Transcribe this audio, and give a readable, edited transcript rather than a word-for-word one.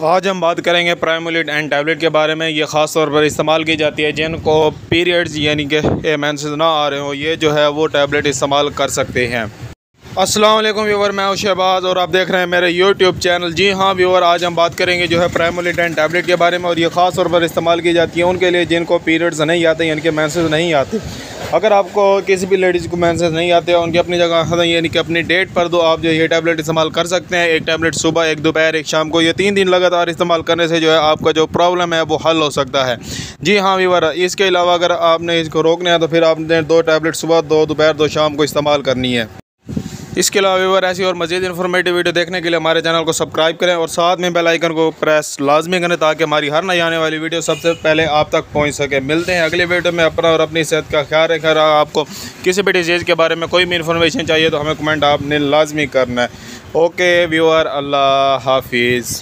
आज हम बात करेंगे प्राइमोलिड एंड टैबलेट के बारे में। ये ख़ास तौर पर इस्तेमाल की जाती है जिनको पीरियड्स यानी कि मेंसेस ना आ रहे हो, ये जो है वो टैबलेट इस्तेमाल कर सकते हैं। अस्सलाम वालेकुम व्यूवर, मैं हूं शहबाज और आप देख रहे हैं मेरे यूट्यूब चैनल। जी हाँ व्यूवर, आज हम बात करेंगे जो है प्राइमोलिड एंड टैबलेट के बारे में, और ये ख़ास तौर पर इस्तेमाल की जाती है उनके लिए जिनको पीरियड्स नहीं आते यानी कि मेंसेस नहीं आते। अगर आपको किसी भी लेडीज़ को मेंसेस नहीं आते, उनकी अपनी जगह यानी कि अपनी डेट पर दो आप जो ये टैबलेट इस्तेमाल कर सकते हैं। एक टैबलेट सुबह, एक दोपहर, एक शाम को। ये 3 दिन लगातार इस्तेमाल करने से जो है आपका जो प्रॉब्लम है वो हल हो सकता है। जी हाँ व्यूवर, इसके अलावा अगर आपने इसको रोकना है तो फिर आपने 2 टैबलेट सुबह, 2 दोपहर, 2 शाम को इस्तेमाल करनी है। इसके अलावा व्यूवर ऐसी और मज़ीद इन्फॉर्मेटिव वीडियो देखने के लिए हमारे चैनल को सब्सक्राइब करें और साथ में बेल आइकन को प्रेस लाजमी करें ताकि हमारी हर नई आने वाली वीडियो सबसे पहले आप तक पहुंच सके। मिलते हैं अगले वीडियो में। अपना और अपनी सेहत का ख्याल रखें। आपको किसी भी डिजीज़ के बारे में कोई भी इन्फॉर्मेशन चाहिए तो हमें कमेंट आपने लाजमी करना है। ओके व्यूवर, अल्लाह हाफिज़।